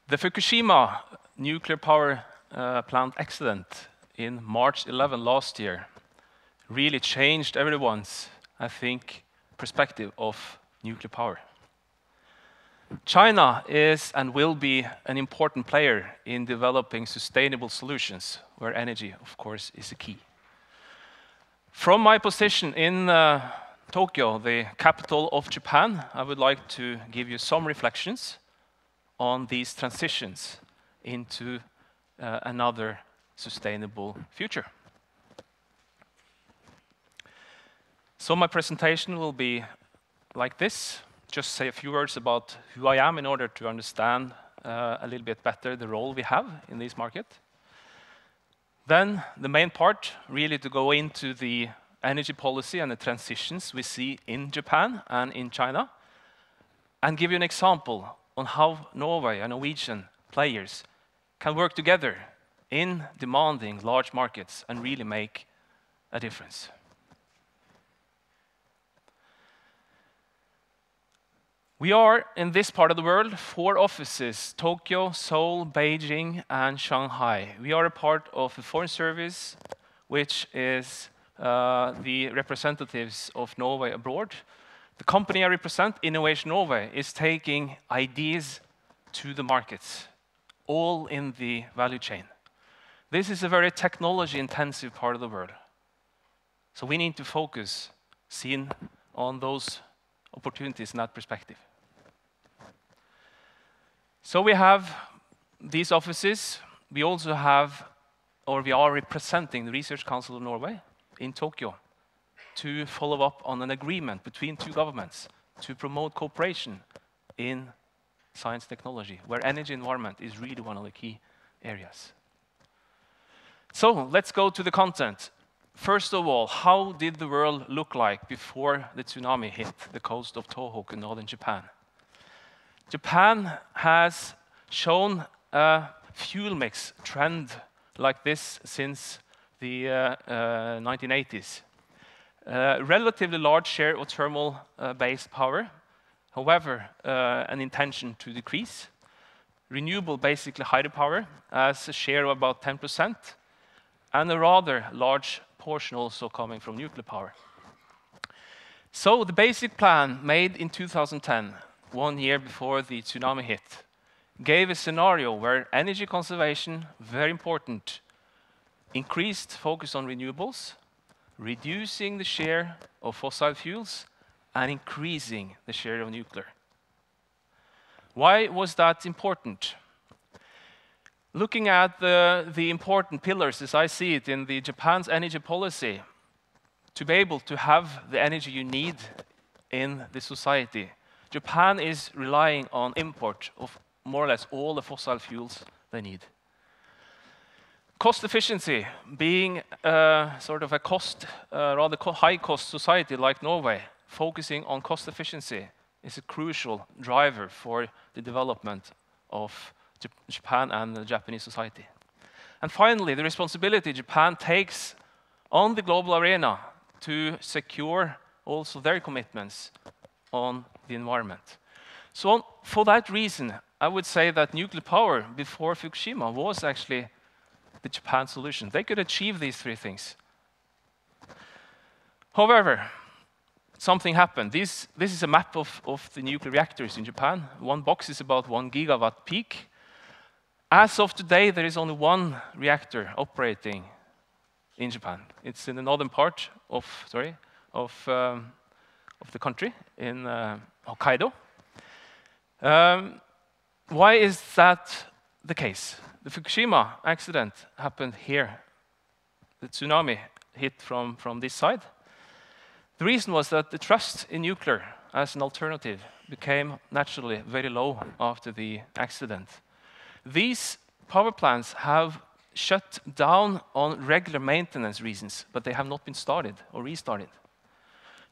The Fukushima nuclear power plant accident in March 11 last year really changed everyone's, I think, perspective of nuclear power. China is and will be an important player in developing sustainable solutions, where energy, of course, is a key. From my position in Tokyo, the capital of Japan, I would like to give you some reflections on these transitions into another sustainable future. So my presentation will be like this. Just say a few words about who I am in order to understand a little bit better the role we have in this market. Then the main part, really to go into the energy policy and the transitions we see in Japan and in China, and give you an example on how Norway and Norwegian players can work together in demanding large markets and really make a difference. We are, in this part of the world, 4 offices: Tokyo, Seoul, Beijing, and Shanghai. We are a part of the Foreign Service, which is the representatives of Norway abroad. The company I represent, Innovation Norway, is taking ideas to the markets, all in the value chain. This is a very technology-intensive part of the world. So we need to focus, seen on those opportunities in that perspective. So we have these offices. We also have, or we are representing the Research Council of Norway in Tokyo to follow up on an agreement between 2 governments to promote cooperation in science technology, where energy environment is really one of the key areas. So let's go to the content. First of all, how did the world look like before the tsunami hit the coast of Tohoku in northern Japan? Japan has shown a fuel mix trend like this since the 1980s. Relatively large share of thermal-based power, however, an intention to decrease. Renewable, basically hydropower, as a share of about 10%, and a rather large portion also coming from nuclear power. So the basic plan made in 2010, 1 year before the tsunami hit, gave a scenario where energy conservation, very important, increased focus on renewables, reducing the share of fossil fuels, and increasing the share of nuclear. Why was that important? Looking at the important pillars, as I see it in the Japan's energy policy, to be able to have the energy you need in the society, Japan is relying on import of more or less all the fossil fuels they need. Cost efficiency, being sort of a rather high-cost society like Norway, focusing on cost efficiency is a crucial driver for the development of Japan and the Japanese society. And finally, the responsibility Japan takes on the global arena to secure also their commitments on the environment. So for that reason, I would say that nuclear power before Fukushima was actually the Japan solution. They could achieve these 3 things. However, something happened. This is a map of the nuclear reactors in Japan. One box is about 1 gigawatt peak. As of today, there is only 1 reactor operating in Japan. It's in the northern part of the country, in Hokkaido. Why is that the case? The Fukushima accident happened here. The tsunami hit from this side. The reason was that the trust in nuclear as an alternative became naturally very low after the accident. These power plants have shut down on regular maintenance reasons, but they have not been started or restarted.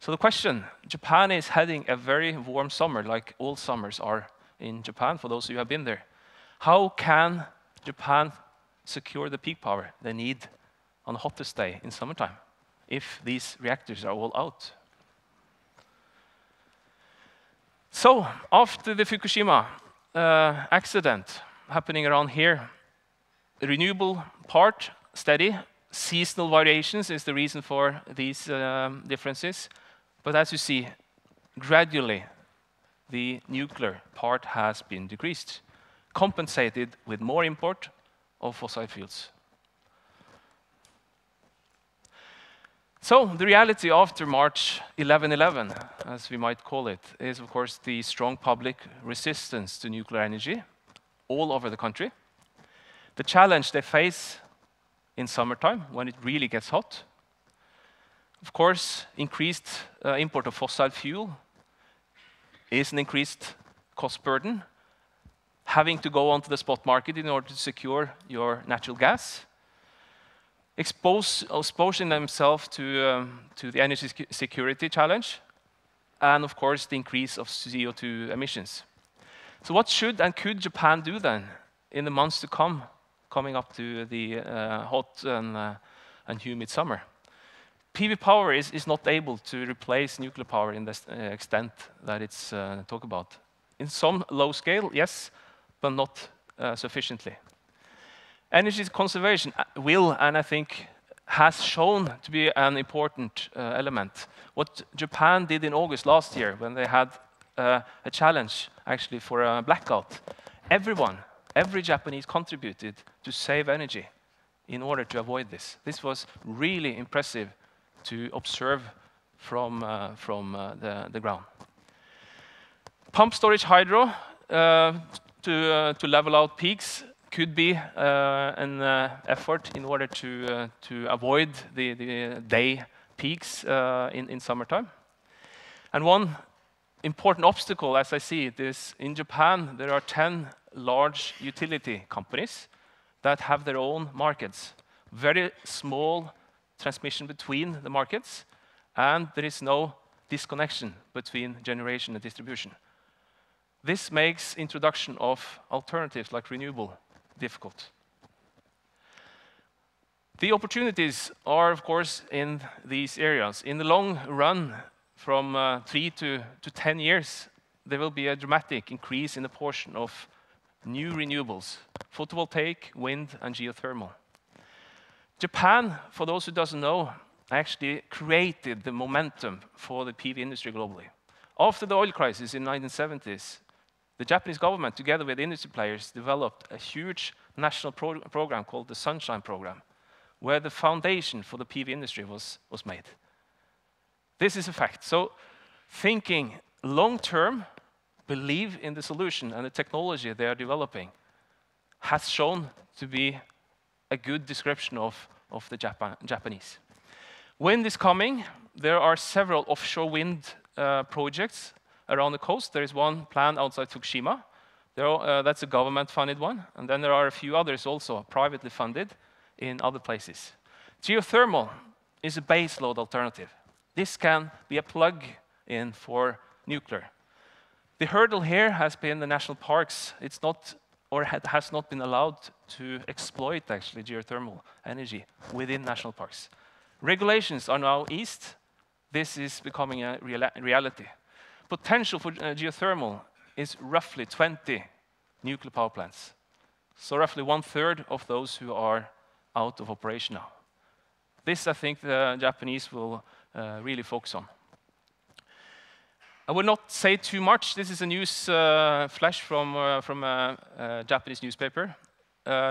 So the question, Japan is heading a very warm summer, like all summers are in Japan, for those of you who have been there. How can Japan secure the peak power they need on the hottest day in summertime if these reactors are all out? So after the Fukushima accident, happening around here. The renewable part, steady. Seasonal variations is the reason for these differences. But as you see, gradually, the nuclear part has been decreased, compensated with more import of fossil fuels. So the reality after March 11/11, as we might call it, is of course the strong public resistance to nuclear energy all over the country. The challenge they face in summertime when it really gets hot. Of course, increased import of fossil fuel is an increased cost burden. Having to go onto the spot market in order to secure your natural gas. Exposing themselves to the energy security challenge, and of course the increase of CO2 emissions. So what should and could Japan do then in the months to come, coming up to the hot and humid summer? PV power is not able to replace nuclear power in the extent that it's talked about. In some low scale, yes, but not sufficiently. Energy conservation will, and I think has shown to be an important element. What Japan did in August last year, when they had a challenge actually for a blackout, every Japanese contributed to save energy in order to avoid this. This was really impressive to observe from the ground. Pump storage hydro to level out peaks could be an effort in order to avoid the day peaks in summertime. And one important obstacle, as I see it, is in Japan, there are 10 large utility companies that have their own markets. Very small transmission between the markets, and there is no disconnection between generation and distribution. This makes introduction of alternatives like renewable difficult. The opportunities are, of course, in these areas. In the long run, from 3 to 10 years, there will be a dramatic increase in the portion of new renewables, photovoltaic, wind, and geothermal. Japan, for those who doesn't know, actually created the momentum for the PV industry globally. After the oil crisis in the 1970s, the Japanese government, together with industry players, developed a huge national program called the Sunshine Program, where the foundation for the PV industry was made. This is a fact. So thinking long-term, believe in the solution and the technology they are developing, has shown to be a good description of the Japanese. Wind is coming. There are several offshore wind projects around the coast. There is one planned outside Fukushima. That's a government-funded one. And then there are a few others also privately funded in other places. Geothermal is a baseload alternative. This can be a plug-in for nuclear. The hurdle here has been the national parks. It's not, or has not been allowed to exploit actually geothermal energy within national parks. Regulations are now eased. This is becoming a reality. Potential for geothermal is roughly 20 nuclear power plants. So roughly 1/3 of those who are out of operation now. This, I think, the Japanese will really focus on. I will not say too much. This is a news flash from a Japanese newspaper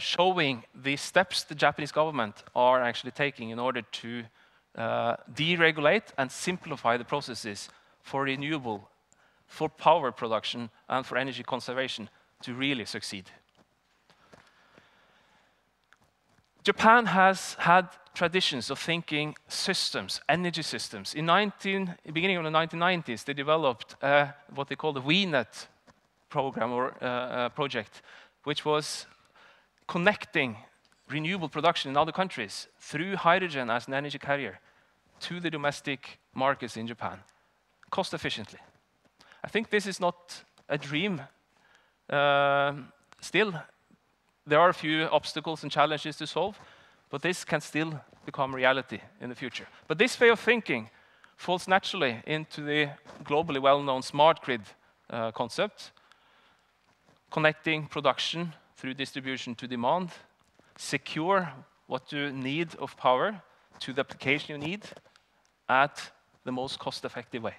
showing the steps the Japanese government are actually taking in order to deregulate and simplify the processes for renewable, for power production, and for energy conservation to really succeed. Japan has had traditions of thinking systems, energy systems. In the beginning of the 1990s, they developed what they call the VNet program or project, which was connecting renewable production in other countries through hydrogen as an energy carrier to the domestic markets in Japan, cost efficiently. I think this is not a dream. Still, there are a few obstacles and challenges to solve, but this can still become reality in the future. But this way of thinking falls naturally into the globally well-known smart grid concept, connecting production through distribution to demand, secure what you need of power to the application you need at the most cost-effective way.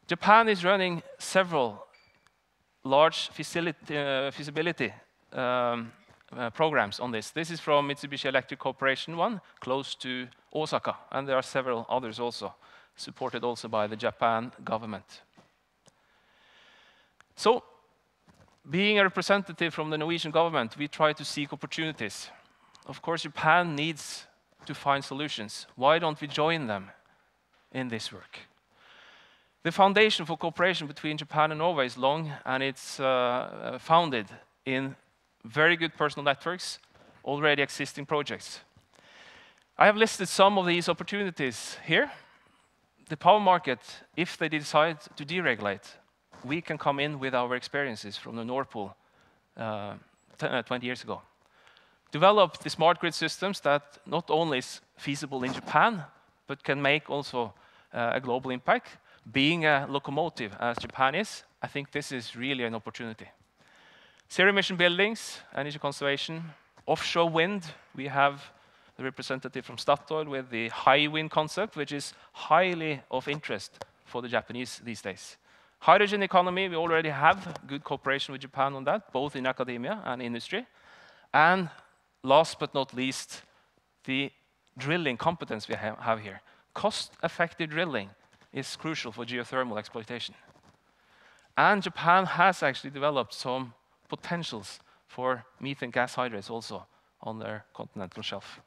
Japan is running several large feasibility programs on this. This is from Mitsubishi Electric Corporation one, close to Osaka, and there are several others also, supported also by the Japan government. So, being a representative from the Norwegian government, we try to seek opportunities. Of course, Japan needs to find solutions. Why don't we join them in this work? The foundation for cooperation between Japan and Norway is long, and it's founded in very good personal networks, already existing projects. I have listed some of these opportunities here. The power market, if they decide to deregulate, we can come in with our experiences from the Nord Pool 20 years ago. Develop the smart grid systems that not only is feasible in Japan, but can make also a global impact. Being a locomotive, as Japan is, I think this is really an opportunity. Zero-emission buildings, energy conservation, offshore wind. We have the representative from Statoil with the high wind concept, which is highly of interest for the Japanese these days. Hydrogen economy, we already have good cooperation with Japan on that, both in academia and industry. And last but not least, the drilling competence we have here. Cost-effective drilling is crucial for geothermal exploitation. And Japan has actually developed some potentials for methane gas hydrates also on their continental shelf.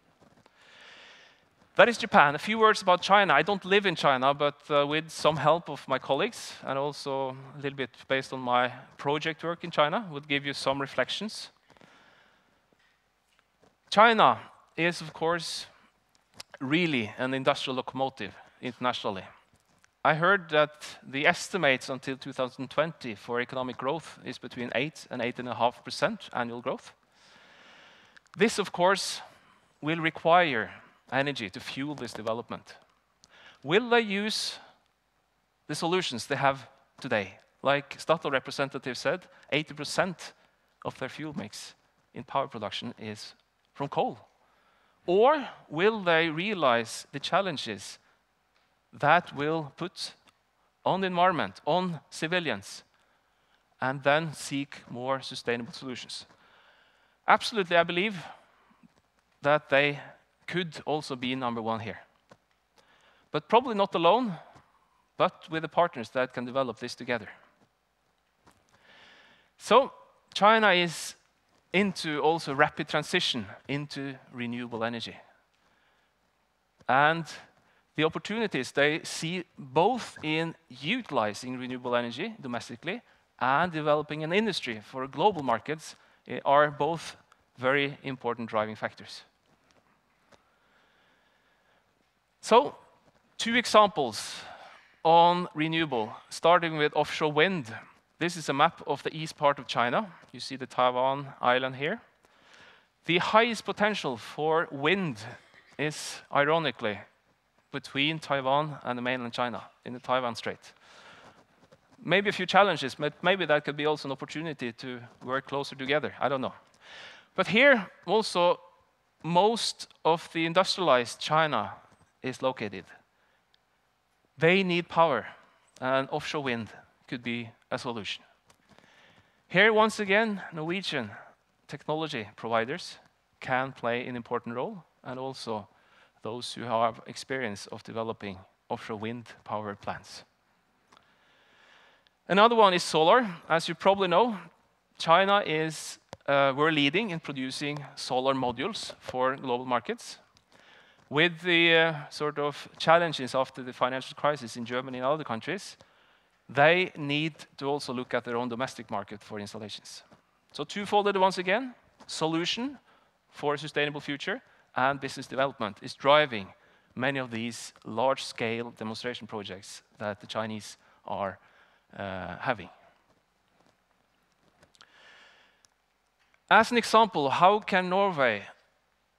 That is Japan. A few words about China. I don't live in China, but with some help of my colleagues, and also a little bit based on my project work in China, would give you some reflections. China is, of course, really an industrial locomotive internationally. I heard that the estimates until 2020 for economic growth is between 8 and 8.5% annual growth. This, of course, will require energy to fuel this development. Will they use the solutions they have today? Like Statoil representative said, 80% of their fuel mix in power production is from coal. Or will they realize the challenges that will put on the environment, on civilians, and then seek more sustainable solutions? Absolutely, I believe that they could also be number one here. But probably not alone, but with the partners that can develop this together. So China is into also rapid transition into renewable energy. And the opportunities they see both in utilizing renewable energy domestically and developing an industry for global markets are both very important driving factors. So, two examples on renewable, starting with offshore wind. This is a map of the east part of China. You see the Taiwan island here. The highest potential for wind is, ironically, between Taiwan and the mainland China, in the Taiwan Strait. Maybe a few challenges, but maybe that could be also an opportunity to work closer together. I don't know. But here, also, most of the industrialized China is located. They need power, and offshore wind could be a solution. Here, once again, Norwegian technology providers can play an important role, and also those who have experience of developing offshore wind power plants. Another one is solar. As you probably know, China is we're leading in producing solar modules for global markets. With the sort of challenges after the financial crisis in Germany and other countries, they need to also look at their own domestic market for installations. So twofold once again, solution for a sustainable future and business development is driving many of these large-scale demonstration projects that the Chinese are having. As an example, how can Norway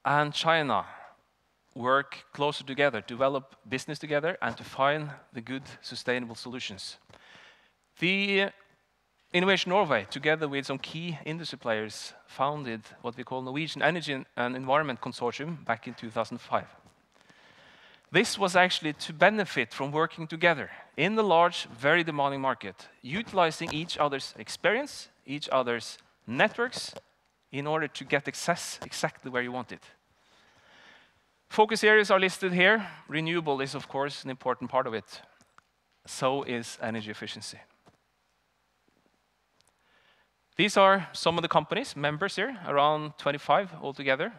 and China work closer together, develop business together, and to find the good sustainable solutions? The Innovation Norway, together with some key industry players, founded what we call Norwegian Energy and Environment Consortium back in 2005. This was actually to benefit from working together in the large, very demanding market, utilizing each other's experience, each other's networks, in order to get access exactly where you want it. Focus areas are listed here. Renewable is, of course, an important part of it. So is energy efficiency. These are some of the companies, members here, around 25 altogether.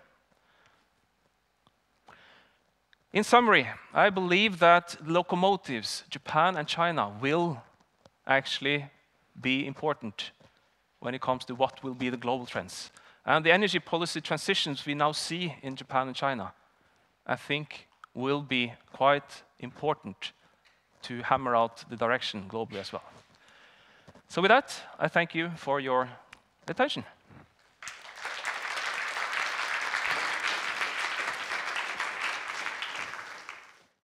In summary, I believe that locomotives, Japan and China, will actually be important when it comes to what will be the global trends. And the energy policy transitions we now see in Japan and China, I think, will be quite important to hammer out the direction globally as well. So with that, I thank you for your attention.